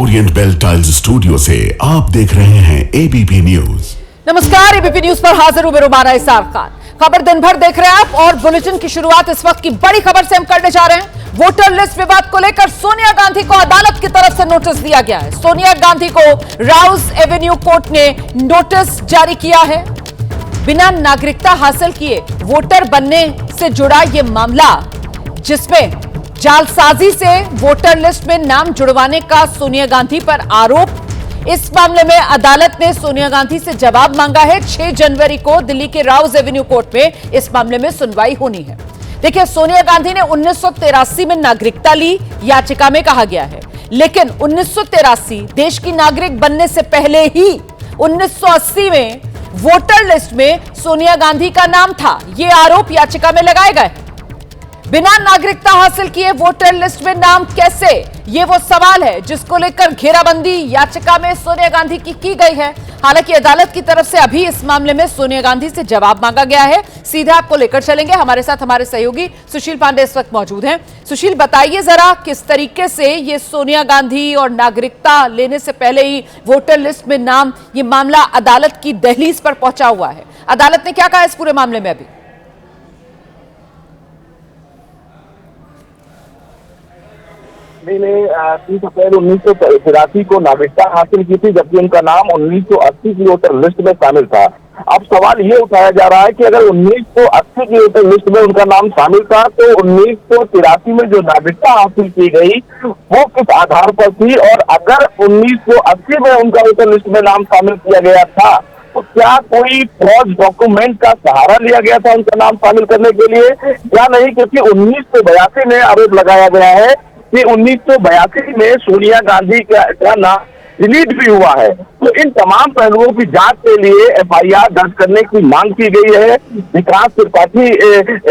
Orient bell tiles studio से आप देख रहे हैं एबीपी न्यूज। नमस्कार, एबीपी न्यूज पर हाजिर हूं मैं रुमाना इसार खान। खबर दिन भर देख रहे हैं आप और बुलेटिन की शुरुआत इस वक्त की बड़ी खबर से हम करने जा रहे हैं। वोटर लिस्ट विवाद को लेकर सोनिया गांधी को अदालत की तरफ से नोटिस दिया गया है। सोनिया गांधी को राउज एवेन्यू कोर्ट ने नोटिस जारी किया है। बिना नागरिकता हासिल किए वोटर बनने से जुड़ा यह मामला, जिसमें जालसाजी से वोटर लिस्ट में नाम जुड़वाने का सोनिया गांधी पर आरोप, इस मामले में अदालत ने सोनिया गांधी से जवाब मांगा है। 6 जनवरी को दिल्ली के राउज एवेन्यू कोर्ट में इस मामले में सुनवाई होनी है। देखिए, सोनिया गांधी ने 1983 में नागरिकता ली, याचिका में कहा गया है, लेकिन 1983 देश की नागरिक बनने से पहले ही 1980 में वोटर लिस्ट में सोनिया गांधी का नाम था। ये आरोप याचिका में लगाए गए। बिना नागरिकता हासिल किए वोटर लिस्ट में नाम कैसे, ये वो सवाल है जिसको लेकर घेराबंदी याचिका में सोनिया गांधी की गई है। हालांकि अदालत की तरफ से अभी इस मामले में सोनिया गांधी से जवाब मांगा गया है। सीधे आपको लेकर चलेंगे, हमारे साथ हमारे सहयोगी सुशील पांडे इस वक्त मौजूद हैं। सुशील, बताइए जरा किस तरीके से ये सोनिया गांधी और नागरिकता लेने से पहले ही वोटर लिस्ट में नाम, ये मामला अदालत की दहलीज पर पहुंचा हुआ है। अदालत ने क्या कहा इस पूरे मामले में? अभी ने 30 अप्रैल 1983 को नागरिकता हासिल की थी, जबकि उनका नाम 1980 की वोटर लिस्ट में शामिल था। अब सवाल ये उठाया जा रहा है कि अगर 1980 की वोटर लिस्ट में उनका नाम शामिल था, तो 1983 में जो नागरिकता हासिल की गई वो किस आधार पर थी, और अगर 1980 में उनका वोटर लिस्ट में नाम शामिल किया गया था तो क्या कोई फौज डॉक्यूमेंट का सहारा लिया गया था उनका नाम शामिल करने के लिए या नहीं? क्योंकि 1982 में आरोप लगाया गया है कि 1982 में सोनिया गांधी का नाम डिलीट भी हुआ है। तो इन तमाम पहलुओं की जांच के लिए एफआईआर दर्ज करने की मांग की गई है। विकास त्रिपाठी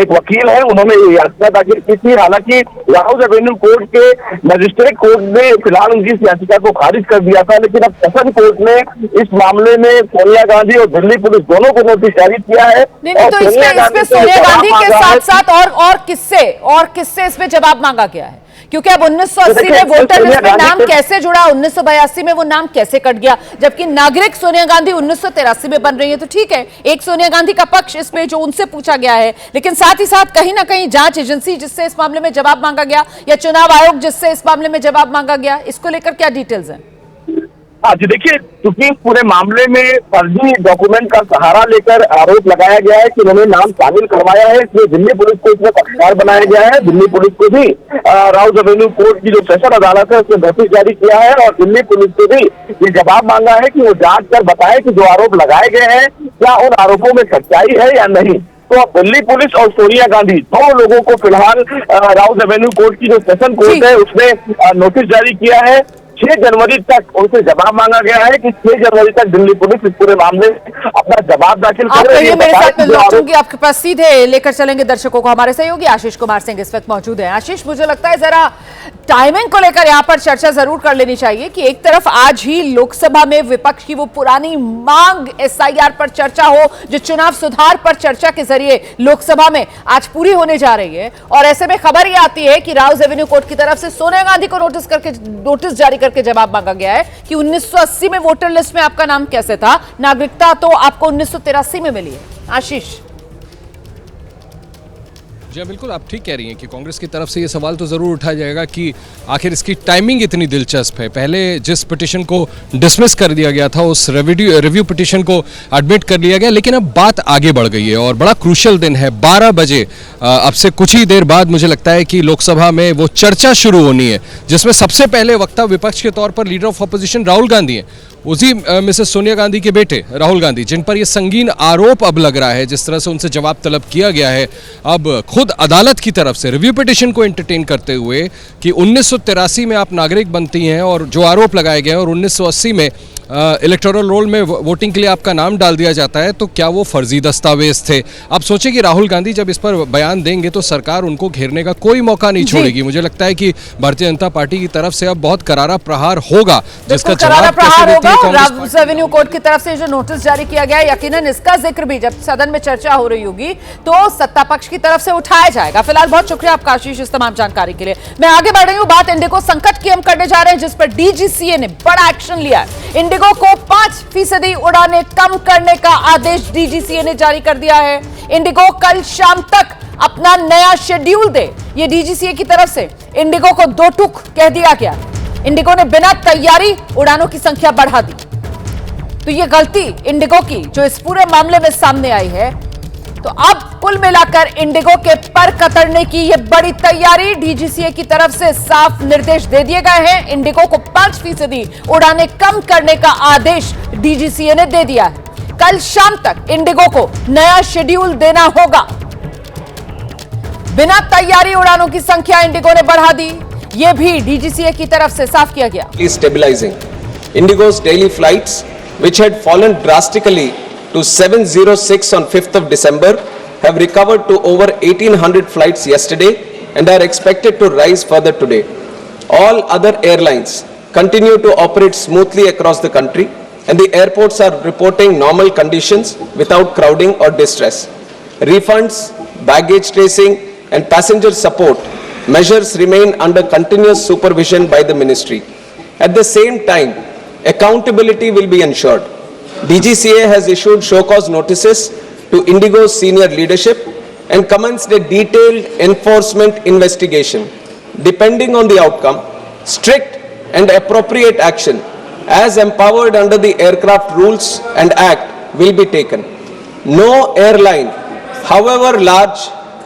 एक वकील है, उन्होंने ये याचिका दाखिल की थी। हालांकि राउज एवेन्यू कोर्ट के मजिस्ट्रेट कोर्ट ने फिलहाल उनकी इस याचिका को खारिज कर दिया था, लेकिन अब सेशन कोर्ट ने इस मामले में सोनिया गांधी और दिल्ली पुलिस दोनों को नोटिस जारी किया है। तो इसमें सोनिया गांधी के साथ साथ और किससे इसमें जवाब मांगा गया है? क्योंकि अब 1980 में वोटर लिस्ट में नाम कैसे जुड़ा, 1982 में वो नाम कैसे कट गया, जबकि नागरिक सोनिया गांधी 1983 में बन रही है। तो ठीक है, एक सोनिया गांधी का पक्ष इसमें जो उनसे पूछा गया है, लेकिन साथ ही साथ कहीं ना कहीं जांच एजेंसी जिससे इस मामले में जवाब मांगा गया या चुनाव आयोग जिससे इस मामले में जवाब मांगा गया, इसको लेकर क्या डिटेल्स हैं? हाँ जी, देखिए, क्योंकि पूरे मामले में फर्जी डॉक्यूमेंट का सहारा लेकर आरोप लगाया गया है कि उन्होंने नाम शामिल करवाया है, इसलिए दिल्ली पुलिस को इसमें पक्षकार बनाया गया है। दिल्ली पुलिस को भी राउज एवेन्यू कोर्ट की जो सेशन अदालत है उसने नोटिस जारी किया है और दिल्ली पुलिस से भी ये जवाब मांगा है कि वो जांच कर बताए कि जो आरोप लगाए गए हैं क्या उन आरोपों में सच्चाई है या नहीं। तो अब दिल्ली पुलिस और सोनिया गांधी दोनों लोगों को फिलहाल राउज एवेन्यू कोर्ट की जो सेशन कोर्ट है उसने नोटिस जारी किया है। 6 जनवरी तक उनसे जवाब मांगा गया है कि 6 जनवरी तक दिल्ली पुलिस इस पूरे मामले में अपना जवाब दाखिल कर रही है। मेरे साथ में लौटूंगी आपके पास, सीधे लेकर चलेंगे दर्शकों को। हमारे सहयोगी आशीष कुमार सिंह इस वक्त मौजूद हैं। आशीष, मुझे लगता है जरा टाइमिंग को लेकर यहाँ पर चर्चा जरूर कर लेनी चाहिए कि एक तरफ आज ही लोकसभा में विपक्ष की वो पुरानी मांग एसआईआर पर चर्चा हो, जो चुनाव सुधार पर चर्चा के जरिए लोकसभा में आज पूरी होने जा रही है, और ऐसे में खबर ये आती है कि राउज एवेन्यू कोर्ट की तरफ से सोनिया गांधी को नोटिस जारी करके जवाब मांगा गया है कि 1980 में वोटर लिस्ट में आपका नाम कैसे था, नागरिकता तो आपको 1983 में मिली है। आशीष जी बिल्कुल, आप ठीक कह रही हैं कि कांग्रेस की तरफ से ये सवाल तो ज़रूर उठाया जाएगा कि आखिर इसकी टाइमिंग इतनी दिलचस्प है। पहले जिस पिटीशन को डिसमिस कर दिया गया था, उस रिव्यू पिटीशन को एडमिट कर लिया गया, लेकिन अब बात आगे बढ़ गई है और बड़ा क्रूशियल दिन है। 12 बजे अब से कुछ ही देर बाद मुझे लगता है कि लोकसभा में वो चर्चा शुरू होनी है, जिसमें सबसे पहले वक्ता विपक्ष के तौर पर leader of opposition Rahul Gandhi हैं, उसी मिसेस सोनिया गांधी के बेटे राहुल गांधी, जिन पर यह संगीन आरोप अब लग रहा है, जिस तरह से उनसे जवाब तलब किया गया है। अब खुद अदालत की तरफ से रिव्यू पिटीशन को एंटरटेन करते हुए कि 1983 में आप नागरिक बनती हैं और जो आरोप लगाए गए हैं, और 1980 में इलेक्टोरल रोल में वोटिंग के लिए आपका नाम डाल दिया जाता है, तो क्या वो फर्जी दस्तावेज थे? अब सोचिए कि राहुल गांधी जब इस पर बयान देंगे तो सरकार उनको घेरने का कोई मौका नहीं छोड़ेगी। मुझे लगता है कि भारतीय जनता पार्टी की तरफ से अब बहुत करारा प्रहार होगा, जिसका जवाब कैसे देती है कांग्रेस रेवेन्यू कोर्ट की तरफ से जो नोटिस जारी किया गया है, यकीनन इसका जिक्र भी जब सदन में चर्चा हो रही होगी तो सत्ता पक्ष की तरफ से उठाया जाएगा। फिलहाल बहुत शुक्रिया आपका आशीष इस तमाम जानकारी के लिए। मैं आगे बढ़ रही हूं, बात इंडिगो संकट की हम करने जा रहे हैं, जिस पर डीजीसीए ने बड़ा एक्शन लिया है। इंडिगो को 5% उड़ानें कम करने का आदेश डीजीसीए ने जारी कर दिया है। इंडिगो कल शाम तक अपना नया शेड्यूल दे, ये डीजीसीए की तरफ से इंडिगो को 2 टूक कह दिया गया। इंडिगो ने बिना तैयारी उड़ानों की संख्या बढ़ा दी, तो ये गलती इंडिगो की जो इस पूरे मामले में सामने आई है। तो अब कुल मिलाकर इंडिगो के पर कतरने की ये बड़ी तैयारी, डीजीसीए की तरफ से साफ निर्देश दे दिए गए हैं। इंडिगो को 5% उड़ानें कम करने का आदेश डीजीसीए ने दे दिया है। कल शाम तक इंडिगो को नया शेड्यूल देना होगा। बिना तैयारी उड़ानों की संख्या इंडिगो ने बढ़ा दी, यह भी डीजीसीए की तरफ से साफ किया गया। Stabilizing. Indigo's daily flights, which had fallen drastically to 706 on 5th of December, have recovered to over 1800 flights yesterday and are expected to rise further today. All other airlines continue to operate smoothly across the country, and the airports are reporting normal conditions without crowding or distress. Refunds, baggage tracing, and passenger support measures remain under continuous supervision by the ministry. At the same time, accountability will be ensured. DGCA has issued show cause notices to Indigo's senior leadership and commenced a detailed enforcement investigation. Depending on the outcome, strict and appropriate action as empowered under the aircraft rules and act will be taken. No airline, however large,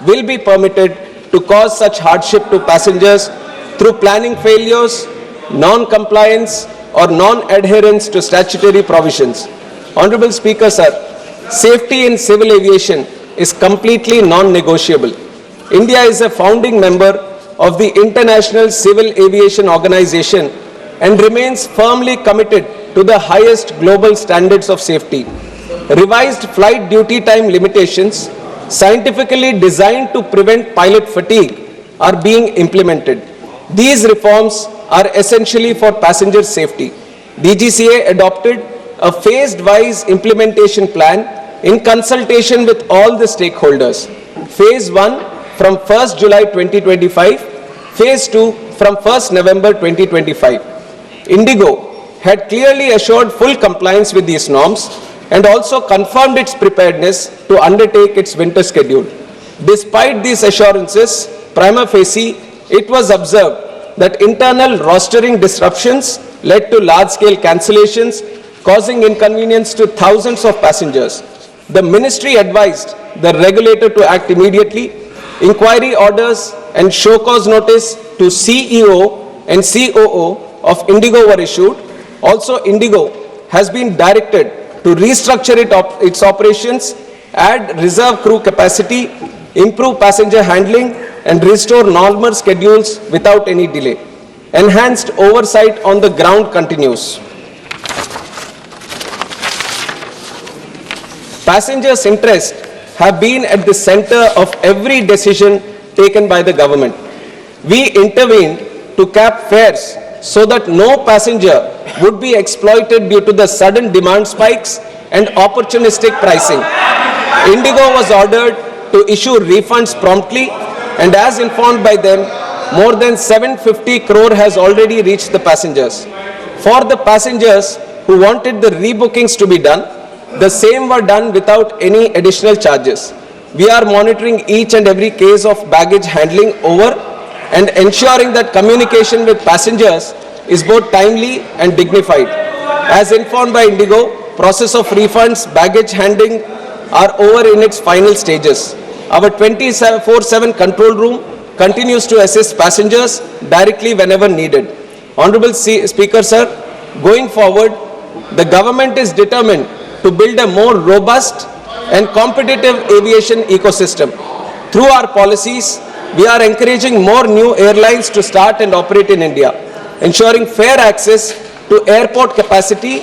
will be permitted to cause such hardship to passengers through planning failures, non-compliance or non-adherence to statutory provisions. Honorable Speaker, sir, safety in civil aviation is completely non-negotiable. India is a founding member of the International Civil Aviation Organization and remains firmly committed to the highest global standards of safety. Revised flight duty time limitations scientifically designed to prevent pilot fatigue are being implemented. These reforms are essentially for passenger safety. DGCA adopted a phased-wise implementation plan in consultation with all the stakeholders. Phase 1 from 1st July 2025, Phase 2 from 1st November 2025. Indigo had clearly assured full compliance with these norms and also confirmed its preparedness to undertake its winter schedule. Despite these assurances, prima facie, it was observed that internal rostering disruptions led to large-scale cancellations, causing inconvenience to thousands of passengers. The ministry advised the regulator to act immediately. Inquiry orders and show cause notice to CEO and COO of Indigo were issued. Also, Indigo has been directed to restructure its operations, add reserve crew capacity, improve passenger handling, and restore normal schedules without any delay. Enhanced oversight on the ground continues. Passengers' interests have been at the center of every decision taken by the government. We intervened to cap fares so that no passenger would be exploited due to the sudden demand spikes and opportunistic pricing. Indigo was ordered to issue refunds promptly, and as informed by them, more than 750 crore has already reached the passengers. For the passengers who wanted the rebookings to be done, the same were done without any additional charges. We are monitoring each and every case of baggage handling over and ensuring that communication with passengers is both timely and dignified. As informed by Indigo, process of refunds, baggage handling are over in its final stages. Our 24/7 control room continues to assist passengers directly whenever needed. Honorable Speaker, sir, going forward, the government is determined to build a more robust and competitive aviation ecosystem. Through our policies, we are encouraging more new airlines to start and operate in India, ensuring fair access to airport capacity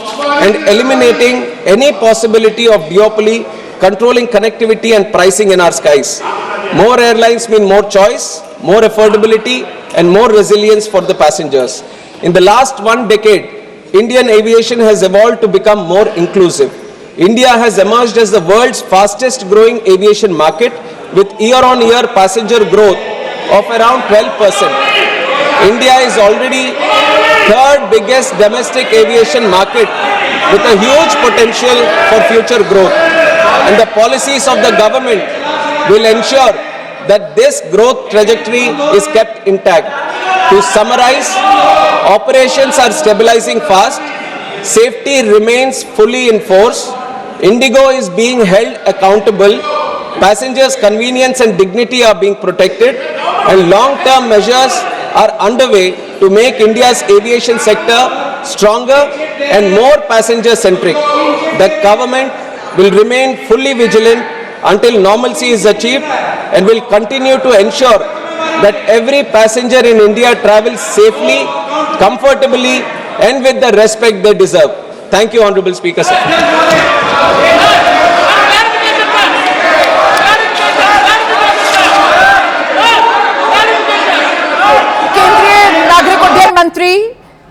and eliminating any possibility of duopoly, controlling connectivity and pricing in our skies. More airlines mean more choice, more affordability, and more resilience for the passengers. In the last 1 decade, Indian aviation has evolved to become more inclusive. India has emerged as the world's fastest growing aviation market with year-on-year passenger growth of around 12%. India is already third biggest domestic aviation market with a huge potential for future growth. And the policies of the government will ensure that this growth trajectory is kept intact. To summarize, operations are stabilizing fast, safety remains fully in force, Indigo is being held accountable, passengers' convenience and dignity are being protected, and long-term measures are underway to make India's aviation sector stronger and more passenger-centric. The government will remain fully vigilant until normalcy is achieved and will continue to ensure that every passenger in India travels safely, comfortably, and with the respect they deserve. Thank you, Honorable Speaker, sir. मंत्री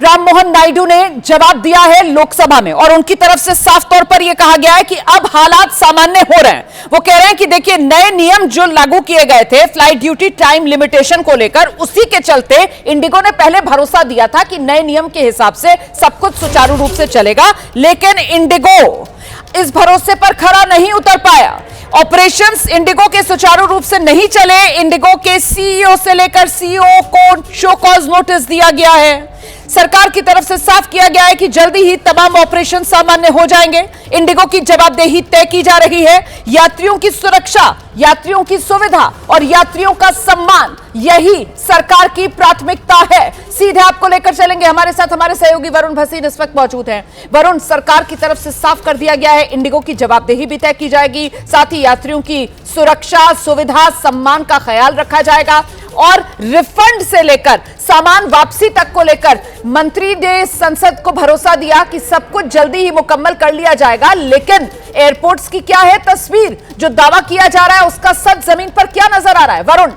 राम मोहन नायडू ने जवाब दिया है लोकसभा में और उनकी तरफ से साफ तौर पर यह कहा गया है कि अब हालात सामान्य हो रहे हैं। वो कह रहे हैं कि देखिए, नए नियम जो लागू किए गए थे फ्लाइट ड्यूटी टाइम लिमिटेशन को लेकर, उसी के चलते इंडिगो ने पहले भरोसा दिया था कि नए नियम के हिसाब से सब कुछ सुचारू रूप से चलेगा, लेकिन इंडिगो इस भरोसे पर खरा नहीं उतर पाया। ऑपरेशंस इंडिगो के सुचारू रूप से नहीं चले। इंडिगो के सीईओ से लेकर सीईओ को शो कॉज नोटिस दिया गया है। सरकार की तरफ से साफ किया गया है कि जल्दी ही तमाम ऑपरेशन सामान्य हो जाएंगे। इंडिगो की जवाबदेही तय की जा रही है। यात्रियों की सुरक्षा, यात्रियों की सुविधा और यात्रियों का सम्मान, यही सरकार की प्राथमिकता है। सीधे आपको लेकर चलेंगे, हमारे साथ हमारे सहयोगी वरुण भसीन इस वक्त मौजूद हैं। वरुण, सरकार की तरफ से साफ कर दिया गया है इंडिगो की जवाबदेही भी तय की जाएगी, साथ ही यात्रियों की सुरक्षा, सुविधा, सम्मान का ख्याल रखा जाएगा और रिफंड से लेकर सामान वापसी तक को लेकर मंत्री ने संसद को भरोसा दिया कि सब कुछ जल्दी ही मुकम्मल कर लिया जाएगा। लेकिन एयरपोर्ट्स की क्या है तस्वीर? जो दावा किया जा रहा है उसका सच जमीन पर क्या नजर आ रहा है? वरुण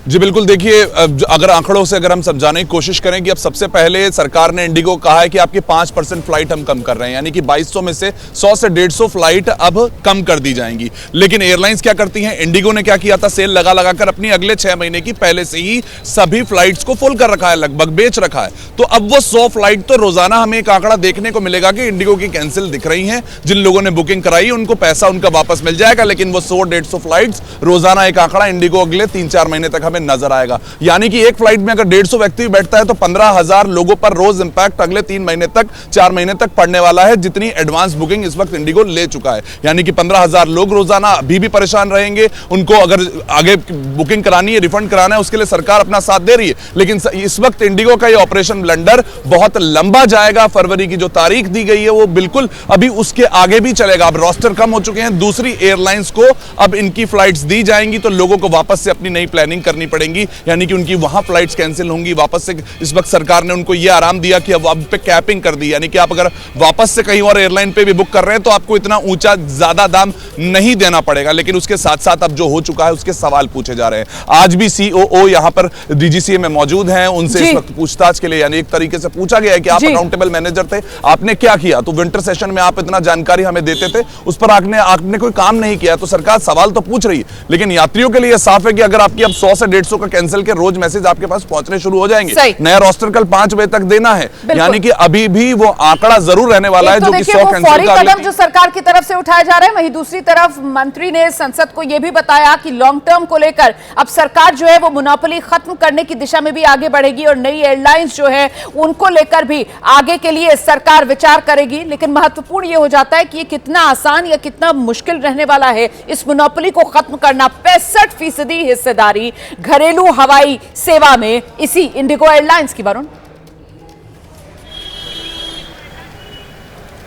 जी बिल्कुल, देखिए, अगर आंकड़ों से अगर हम समझाने की कोशिश करें कि अब सबसे पहले सरकार ने इंडिगो कहा है कि आपकी 5% फ्लाइट हम कम कर रहे हैं, यानी कि 2200 में से 100 से 150 फ्लाइट अब कम कर दी जाएंगी। लेकिन एयरलाइंस क्या करती हैं? इंडिगो ने क्या किया था, सेल लगा लगाकर अपनी अगले 6 महीने की पहले से ही सभी फ्लाइट्स को फुल कर रखा है, लगभग बेच रखा है। तो अब वो 100 फ्लाइट तो रोजाना हमें एक आंकड़ा देखने को मिलेगा कि इंडिगो की कैंसिल दिख रही है। जिन लोगों ने बुकिंग कराई उनको पैसा उनका वापस मिल जाएगा, लेकिन वो 100-150 फ्लाइट्स रोजाना एक आंकड़ा इंडिगो अगले 3-4 महीने तक हमें नजर आएगा। यानी कि एक फ्लाइट में अगर 150 व्यक्ति बैठता है तो 15,000 लोगों पर रोज इंपैक्ट अगले 3 महीने तक, 4 महीने तक पड़ने वाला है, जितनी एडवांस बुकिंग इस वक्त इंडिगो ले चुका है। यानी कि 15,000 लोग रोजाना अभी भी परेशान रहेंगे। उनको अगर आगे बुकिंग करानी है, रिफंड कराना है, उसके लिए सरकार अपना साथ दे रही है। लेकिन इस वक्त इंडिगो का ये ऑपरेशन ब्लंडर बहुत लंबा जाएगा। फरवरी की जो तारीख दी गई है वो बिल्कुल अभी उसके आगे भी चलेगा। अब रोस्टर कम हो चुके हैं, दूसरी एयरलाइंस को अब इनकी फ्लाइट्स दी जाएंगी तो लोगों को वापस से अपनी नई प्लानिंग करनी पड़ेगी, यानी कि उनकी वहां फ्लाइट्स कैंसिल होंगी वापस से। इस वक्त सरकार ने उनको यह आराम दिया कि अब पे कैपिंग कर दी, यानी कि आप अगर वापस से कहीं और एयरलाइन पे भी बुक कर रहे हैं तो आपको इतना ऊंचा ज्यादा दाम नहीं देना पड़ेगा। लेकिन उसके साथ साथ अब जो हो चुका है उसके सवाल पूछे जा रहे हैं। आज भी सीओओ यहां पर डीजीसीए में मौजूद हैं, उनसे इस वक्त पूछताछ के लिए यानी एक तरीके से पूछा गया है कि आप अकाउंटेबल मैनेजर थे, आपने क्या किया? तो विंटर सेशन में आप इतना जानकारी हमें देते थे, उस पर आपने कोई काम नहीं किया। तो सरकार सवाल तो पूछ रही है, लेकिन यात्रियों के लिए साफ है कि अगर आपकी अब 100 से 150 का कैंसिल के रोज मैसेज आपके पास पहुंचने शुरू हो जाएंगे। नया रोस्टर कल 5 बजे तक देना है, यानी कि अभी भी वो आंकड़ा जरूर रहने वाला है जो कि 100 कैंसिल का कदम जो सरकार की तरफ से उठाया जा रहा है। वहीं दूसरी तरफ मंत्री ने संसद को यह भी बताया कि लॉन्ग टर्म को लेकर अब सरकार जो है वो मोनोपोली खत्म करने की दिशा में भी आगे बढ़ेगी और नई एयरलाइंस जो है उनको लेकर भी आगे के लिए सरकार विचार करेगी। लेकिन महत्वपूर्ण यह हो जाता है कि ये कितना आसान या कितना मुश्किल रहने वाला है इस मोनोपोली को खत्म करना। 65% हिस्सेदारी घरेलू हवाई सेवा में इसी इंडिगो एयरलाइंस की। वरुण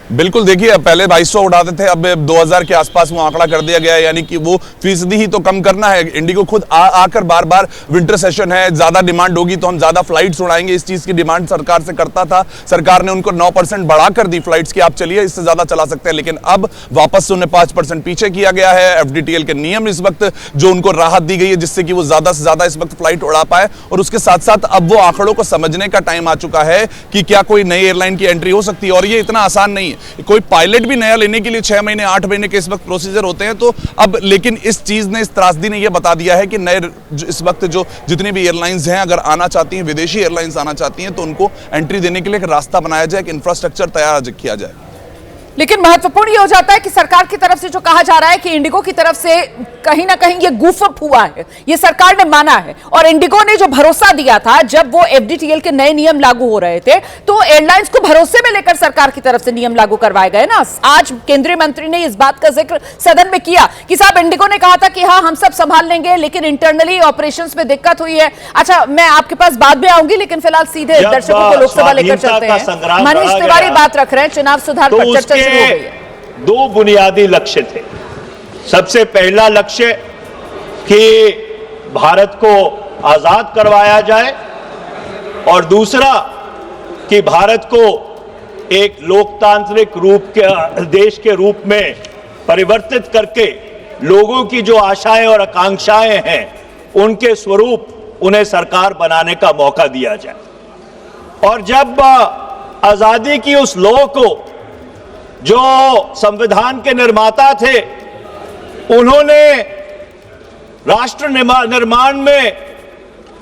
बिल्कुल, देखिए पहले 2200 उठाते थे, अब 2000 के आसपास वो आंकड़ा कर दिया गया है, यानी कि वो फीसदी ही तो कम करना है। इंडिगो खुद आकर बार बार विंटर सेशन है, ज्यादा डिमांड होगी तो हम ज्यादा फ्लाइट्स उड़ाएंगे, इस चीज की डिमांड सरकार से करता था। सरकार ने उनको 9% बढ़ाकर दी फ्लाइट्स की, आप चलिए इससे ज्यादा चला सकते हैं, लेकिन अब वापस से उन्हें 5% पीछे किया गया है। एफडीटीएल के नियम इस वक्त जो उनको राहत दी गई है, जिससे कि वो ज्यादा से ज्यादा इस वक्त फ्लाइट उड़ा पाए, और उसके साथ साथ अब वो आंकड़ों को समझने का टाइम आ चुका है कि क्या कोई नई एयरलाइन की एंट्री हो सकती है, और ये इतना आसान नहीं है। कोई पायलट भी नया लेने के लिए 6 महीने 8 महीने के इस वक्त प्रोसीजर होते हैं, तो अब लेकिन इस चीज ने, इस त्रासदी ने यह बता दिया है कि नए इस वक्त जो जितनी भी एयरलाइंस हैं, अगर आना चाहती हैं, विदेशी एयरलाइंस आना चाहती हैं, तो उनको एंट्री देने के लिए एक रास्ता बनाया जाए, एक इंफ्रास्ट्रक्चर तैयार किया जाए। लेकिन महत्वपूर्ण ये हो जाता है कि सरकार की तरफ से जो कहा जा रहा है कि इंडिगो की तरफ से कहीं ना कहीं ये गूफ अप हुआ है, ये सरकार ने माना है, और इंडिगो ने जो भरोसा दिया था जब वो एफडीटीएल के नए नियम लागू हो रहे थे, तो एयरलाइंस को भरोसे में लेकर सरकार की तरफ से नियम लागू करवाए गए ना। आज केंद्रीय मंत्री ने इस बात का जिक्र सदन में किया कि साहब इंडिगो ने कहा था कि हाँ हम सब संभाल लेंगे, लेकिन इंटरनली ऑपरेशंस में दिक्कत हुई है। अच्छा, मैं आपके पास बाद में आऊंगी, लेकिन फिलहाल सीधे दर्शकों को लोकसभा लेकर चलते हैं। मनीष तिवारी बात रख रहे हैं, चुनाव सुधार पर चर्चा दो बुनियादी लक्ष्य थे। सबसे पहला लक्ष्य कि भारत को आजाद करवाया जाए, और दूसरा कि भारत को एक लोकतांत्रिक रूप के देश के रूप में परिवर्तित करके लोगों की जो आशाएं और आकांक्षाएं हैं उनके स्वरूप उन्हें सरकार बनाने का मौका दिया जाए। और जब आजादी की उस लौ को जो संविधान के निर्माता थे, उन्होंने राष्ट्र निर्माण में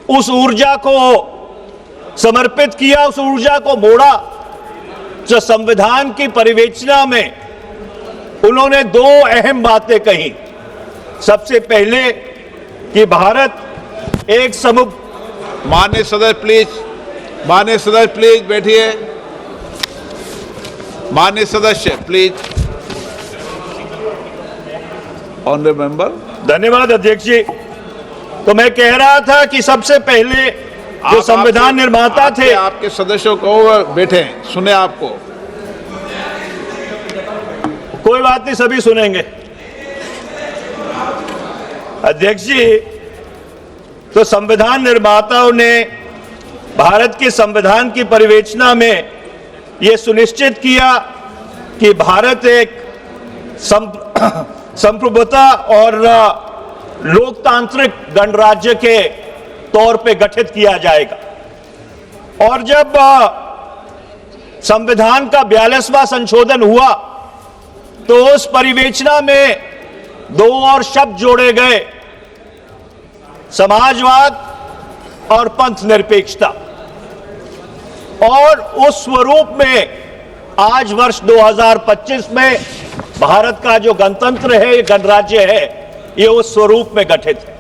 उस ऊर्जा को समर्पित किया, उस ऊर्जा को मोड़ा, जो संविधान की परिवेचना में उन्होंने दो अहम बातें कही। सबसे पहले कि भारत एक माननीय सदस्य प्लीज बैठिए। माननीय सदस्य प्लीज। Honourable member. धन्यवाद अध्यक्ष जी। तो मैं कह रहा था कि सबसे पहले जो संविधान निर्माता थे, आपके सदस्यों को बैठे सुने, आपको कोई बात नहीं, सभी सुनेंगे। अध्यक्ष जी, तो संविधान निर्माताओं ने भारत के संविधान की परिवेचना में यह सुनिश्चित किया कि भारत एक संप्रभुता और लोकतांत्रिक गणराज्य के तौर पे गठित किया जाएगा। और जब संविधान का 42वां संशोधन हुआ तो उस परिवेचना में दो और शब्द जोड़े गए, समाजवाद और पंथ निरपेक्षता। और उस स्वरूप में आज वर्ष 2025 में भारत का जो गणतंत्र है, गणराज्य है, ये उस स्वरूप में गठित है।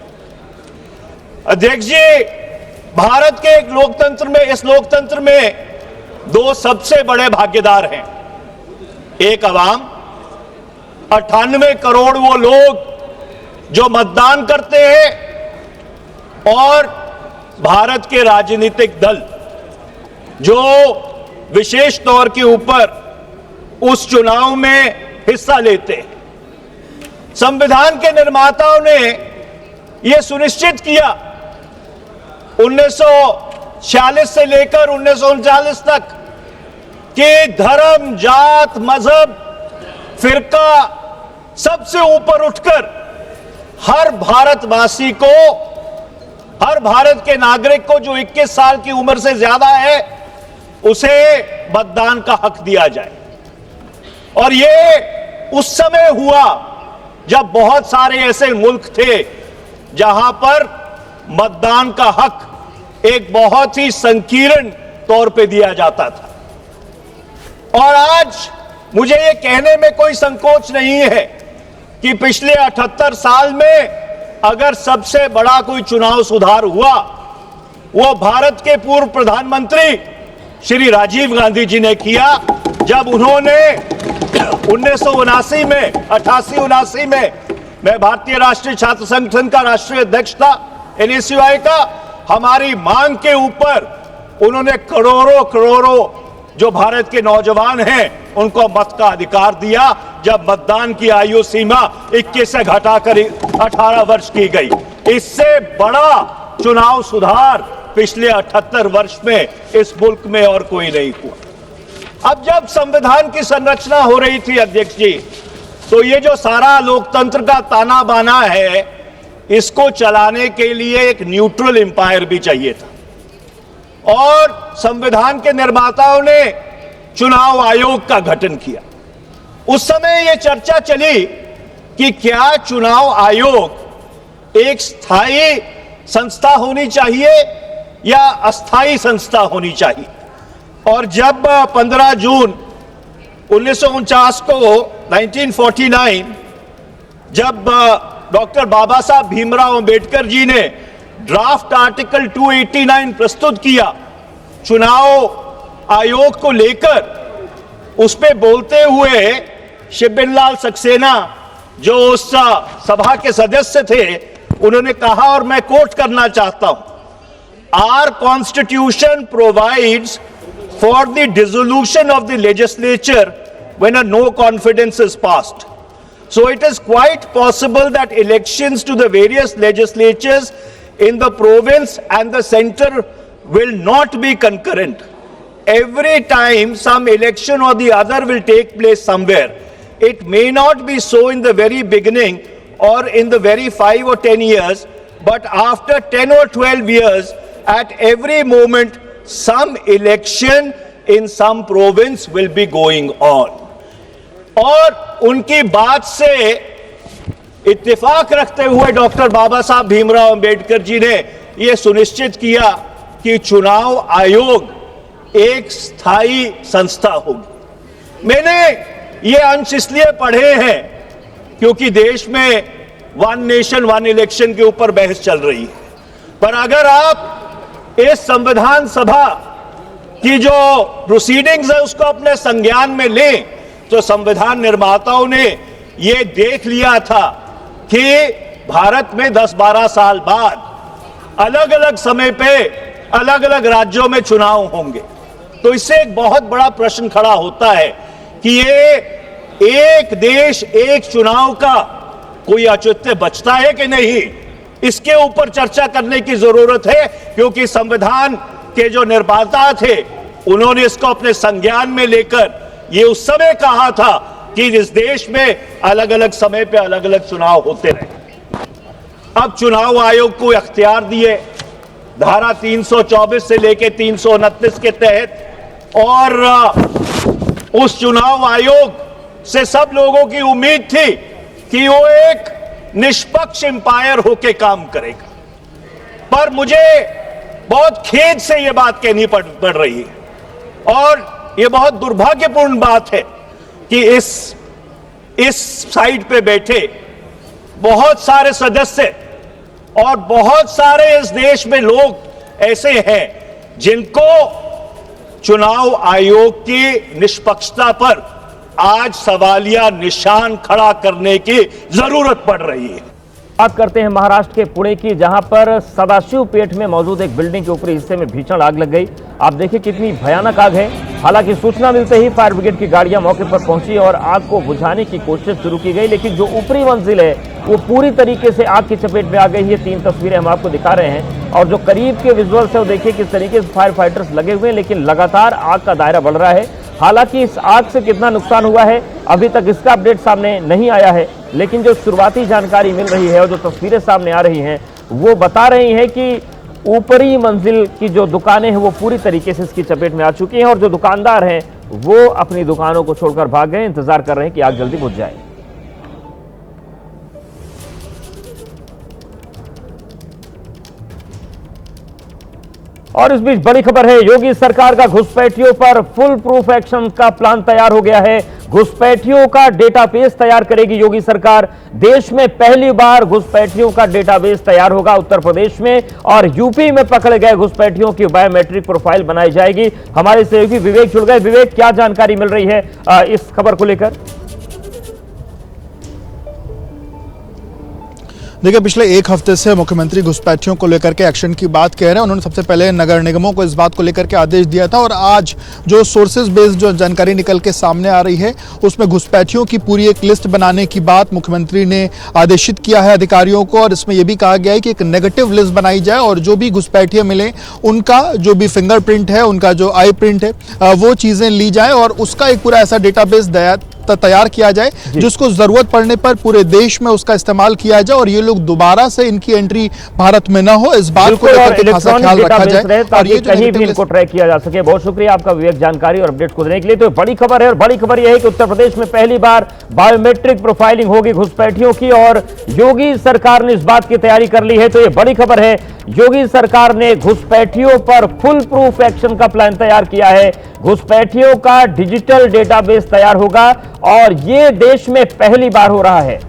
अध्यक्ष जी, भारत के एक लोकतंत्र में, इस लोकतंत्र में दो सबसे बड़े भागीदार हैं। एक अवाम, 98 करोड़ वो लोग जो मतदान करते हैं, और भारत के राजनीतिक दल जो विशेष तौर के ऊपर उस चुनाव में हिस्सा लेते हैं। संविधान के निर्माताओं ने यह सुनिश्चित किया 1946 से लेकर 1939 तक कि धर्म, जात, मजहब, फिरका सबसे ऊपर उठकर हर भारतवासी को, हर भारत के नागरिक को जो 21 साल की उम्र से ज्यादा है, उसे मतदान का हक दिया जाए। और यह उस समय हुआ जब बहुत सारे ऐसे मुल्क थे जहां पर मतदान का हक एक बहुत ही संकीर्ण तौर पे दिया जाता था। और आज मुझे यह कहने में कोई संकोच नहीं है कि पिछले 78 साल में अगर सबसे बड़ा कोई चुनाव सुधार हुआ, वो भारत के पूर्व प्रधानमंत्री श्री राजीव गांधी जी ने किया, जब उन्होंने 1979 में, 88-79 में, मैं भारतीय राष्ट्रीय छात्र संगठन का राष्ट्रीय अध्यक्ष था, NSUI का, हमारी मांग के ऊपर उन्होंने करोड़ों जो भारत के नौजवान हैं उनको मत का अधिकार दिया, जब मतदान की आयु सीमा 21 से घटाकर 18 वर्ष की गई। इससे बड़ा चुनाव सुधार पिछले 78 वर्ष में इस मुल्क में और कोई नहीं हुआ। अब जब संविधान की संरचना हो रही थी अध्यक्ष जी, तो ये जो सारा लोकतंत्र का ताना बाना है, इसको चलाने के लिए एक न्यूट्रल एम्पायर भी चाहिए था और संविधान के निर्माताओं ने चुनाव आयोग का गठन किया। उस समय यह चर्चा चली कि क्या चुनाव आयोग एक स्थायी संस्था होनी चाहिए या अस्थायी संस्था होनी चाहिए। और जब 15 जून 1949 को 1949 जब डॉक्टर बाबा साहब भीमराव अंबेडकर जी ने ड्राफ्ट आर्टिकल 289 प्रस्तुत किया चुनाव आयोग को लेकर, उस पे बोलते हुए शिबिरलाल सक्सेना जो उस सभा के सदस्य थे, उन्होंने कहा, और मैं कोट करना चाहता हूं, our constitution provides for the dissolution of the legislature when a no confidence is passed. So it is quite possible that elections to the various legislatures in the province and the center will not be concurrent. Every time some election or the other will take place somewhere, it may not be so in the very beginning or in the very 5 or 10 years, but after 10 or 12 years, at every moment, some election in some province will be going on. और उनकी बात से इत्तेफाक रखते हुए doctor बाबा साहब भीमराव अंबेडकर जी ने यह सुनिश्चित किया कि चुनाव आयोग एक स्थायी संस्था होगी। मैंने ये अंश इसलिए पढ़े हैं क्योंकि देश में वन नेशन वन इलेक्शन के ऊपर बहस चल रही है, पर अगर आप इस संविधान सभा की जो प्रोसीडिंग्स है उसको अपने संज्ञान में लें, तो संविधान निर्माताओं ने यह देख लिया था कि भारत में 10-12 साल बाद अलग अलग समय पे अलग अलग राज्यों में चुनाव होंगे। तो इससे एक बहुत बड़ा प्रश्न खड़ा होता है कि ये एक देश एक चुनाव का कोई औचित्य बचता है कि नहीं, इसके ऊपर चर्चा करने की जरूरत है, क्योंकि संविधान के जो निर्माता थे उन्होंने इसको अपने संज्ञान में लेकर ये उस समय कहा था कि इस देश में अलग अलग समय पे अलग अलग चुनाव होते रहे। अब चुनाव आयोग को अख्तियार दिए धारा 324 से लेके 329 के तहत, और उस चुनाव आयोग से सब लोगों की उम्मीद थी कि वो एक निष्पक्ष एम्पायर होके काम करेगा। पर मुझे बहुत खेद से ये बात कहनी पड़ रही है और ये बहुत दुर्भाग्यपूर्ण बात है कि इस साइड पे बैठे बहुत सारे सदस्य और बहुत सारे इस देश में लोग ऐसे हैं जिनको चुनाव आयोग की निष्पक्षता पर आज सवालिया निशान खड़ा करने की जरूरत पड़ रही है। बात करते हैं महाराष्ट्र के पुणे की, जहां पर सदाशिवपेट में मौजूद एक बिल्डिंग के ऊपरी हिस्से में भीषण आग लग गई। आप देखिए कितनी भयानक आग है। हालांकि सूचना मिलते ही फायर ब्रिगेड की गाड़ियां मौके पर पहुंची और आग को बुझाने की कोशिश शुरू की गई, लेकिन जो ऊपरी मंजिल है वो पूरी तरीके से आग की चपेट में आ गई है। 3 तस्वीरें हम आपको दिखा रहे हैं और जो करीब के विजुअल्स है वो देखिए किस तरीके से फायर फाइटर्स लगे हुए हैं, लेकिन लगातार आग का दायरा बढ़ रहा है। हालांकि इस आग से कितना नुकसान हुआ है अभी तक इसका अपडेट सामने नहीं आया है, लेकिन जो शुरुआती जानकारी मिल रही है और जो तस्वीरें सामने आ रही हैं वो बता रही हैं कि ऊपरी मंजिल की जो दुकानें हैं वो पूरी तरीके से इसकी चपेट में आ चुकी हैं और जो दुकानदार हैं वो अपनी दुकानों को छोड़कर भाग गए, इंतजार कर रहे हैं कि आग जल्दी बुझ जाए। और इस बीच बड़ी खबर है, योगी सरकार का घुसपैठियों पर फुल प्रूफ एक्शन का प्लान तैयार हो गया है। घुसपैठियों का डेटाबेस तैयार करेगी योगी सरकार। देश में पहली बार घुसपैठियों का डेटाबेस तैयार होगा उत्तर प्रदेश में, और यूपी में पकड़े गए घुसपैठियों की बायोमेट्रिक प्रोफाइल बनाई जाएगी। हमारे सहयोगी विवेक जुड़ गए। विवेक, क्या जानकारी मिल रही है इस खबर को लेकर? देखिए, पिछले एक हफ्ते से मुख्यमंत्री घुसपैठियों को लेकर के एक्शन की बात कह रहे हैं। उन्होंने सबसे पहले नगर निगमों को इस बात को लेकर के आदेश दिया था और आज जो सोर्सेज बेस्ड जो जानकारी निकल के सामने आ रही है उसमें घुसपैठियों की पूरी एक लिस्ट बनाने की बात मुख्यमंत्री ने आदेशित किया है अधिकारियों को। और इसमें यह भी कहा गया है कि एक नेगेटिव लिस्ट बनाई जाए और जो भी घुसपैठिए मिले उनका जो भी फिंगरप्रिंट है, उनका जो आई प्रिंट है, वो चीज़ें ली जाए और उसका एक पूरा ऐसा डेटाबेस तैयार किया जाए जिसको जरूरत पड़ने पर पूरे देश में उसका इस्तेमाल किया जाए और ये लोग दोबारा से इनकी एंट्री भारत में ना हो, इस बात को लेकर के खासा ख्याल रखा जाए और ये कहीं भी इनको ट्रैक किया जा सके। बहुत शुक्रिया आपका विवेक जानकारी और अपडेट्स को देने के लिए। तो बड़ी खबर है और बड़ी खबर यह है कि उत्तर प्रदेश में पहली बार बायोमेट्रिक प्रोफाइलिंग होगी घुसपैठियों की और योगी सरकार ने इस बात की तैयारी कर ली है। तो ये बड़ी खबर है, योगी सरकार ने घुसपैठियों पर फुल प्रूफ एक्शन का प्लान तैयार किया है। घुसपैठियों का डिजिटल डेटाबेस तैयार होगा और यह देश में पहली बार हो रहा है।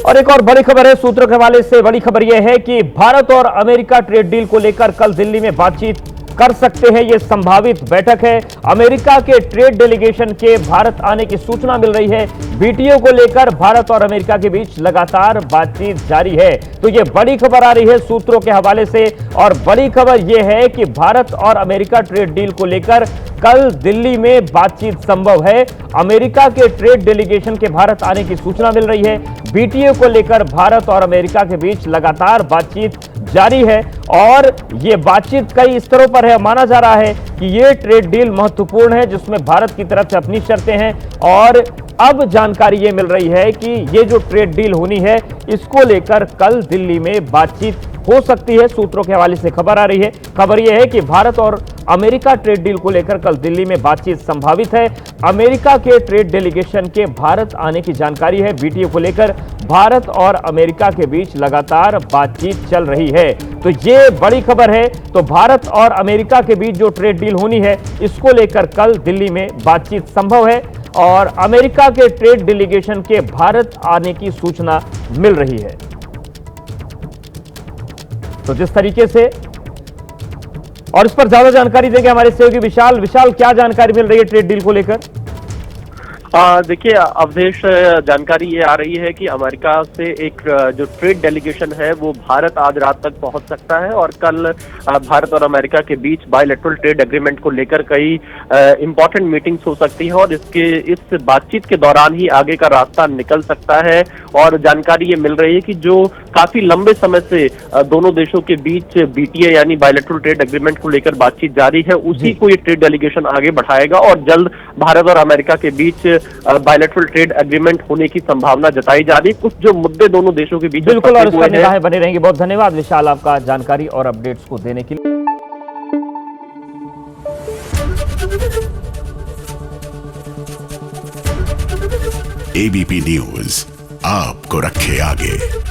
और एक और बड़ी खबर है, सूत्रों के हवाले से बड़ी खबर यह है कि भारत और अमेरिका ट्रेड डील को लेकर कल दिल्ली में बातचीत कर सकते हैं, यह संभावित बैठक है। अमेरिका के ट्रेड डेलीगेशन के भारत आने की सूचना मिल रही है। बीटीओ को लेकर भारत और अमेरिका के बीच लगातार बातचीत जारी है। तो यह बड़ी खबर आ रही है सूत्रों के हवाले से और बड़ी खबर यह है कि भारत और अमेरिका ट्रेड डील को लेकर कल दिल्ली में बातचीत संभव है। अमेरिका के ट्रेड डेलीगेशन के भारत आने की सूचना मिल रही है। बीटीओ को लेकर भारत और अमेरिका के बीच लगातार बातचीत जारी है और यह बातचीत कई स्तरों पर है। माना जा रहा है कि यह ट्रेड डील महत्वपूर्ण है जिसमें भारत की तरफ से अपनी शर्तें हैं और अब जानकारी यह मिल रही है कि यह जो ट्रेड डील होनी है इसको लेकर कल दिल्ली में बातचीत हो सकती है। सूत्रों के हवाले से खबर आ रही है। खबर यह है कि भारत और अमेरिका ट्रेड डील को लेकर कल दिल्ली में बातचीत संभावित है। अमेरिका के ट्रेड डेलीगेशन के भारत आने की जानकारी है। बीटीओ को लेकर भारत और अमेरिका के बीच लगातार बातचीत चल रही है। तो ये बड़ी खबर है। तो भारत और अमेरिका के बीच जो ट्रेड डील होनी है इसको लेकर कल दिल्ली में बातचीत संभव है और अमेरिका के ट्रेड डेलीगेशन के भारत आने की सूचना मिल रही है। तो जिस तरीके से और इस पर ज्यादा जानकारी देंगे हमारे सहयोगी विशाल। विशाल, क्या जानकारी मिल रही है ट्रेड डील को लेकर? देखिए अवधेश, जानकारी ये आ रही है कि अमेरिका से एक जो ट्रेड डेलीगेशन है वो भारत आज रात तक पहुंच सकता है और कल भारत और अमेरिका के बीच बायलैटरल ट्रेड एग्रीमेंट को लेकर कई इंपॉर्टेंट मीटिंग्स हो सकती हैं और इस बातचीत के दौरान ही आगे का रास्ता निकल सकता है। और जानकारी ये मिल रही है कि जो काफी लंबे समय से दोनों देशों के बीच बीटीए यानी बायलैटरल ट्रेड एग्रीमेंट को लेकर बातचीत जारी है, उसी को ये ट्रेड डेलीगेशन आगे बढ़ाएगा और जल्द भारत और अमेरिका के बीच बायलैटरल ट्रेड एग्रीमेंट होने की संभावना जताई जा रही है। कुछ जो मुद्दे दोनों देशों के बीच बिल्कुल और उसका निगाहें बने रहेंगी। बहुत धन्यवाद विशाल आपका जानकारी और अपडेट्स को देने के लिए। एबीपी न्यूज आपको रखे आगे।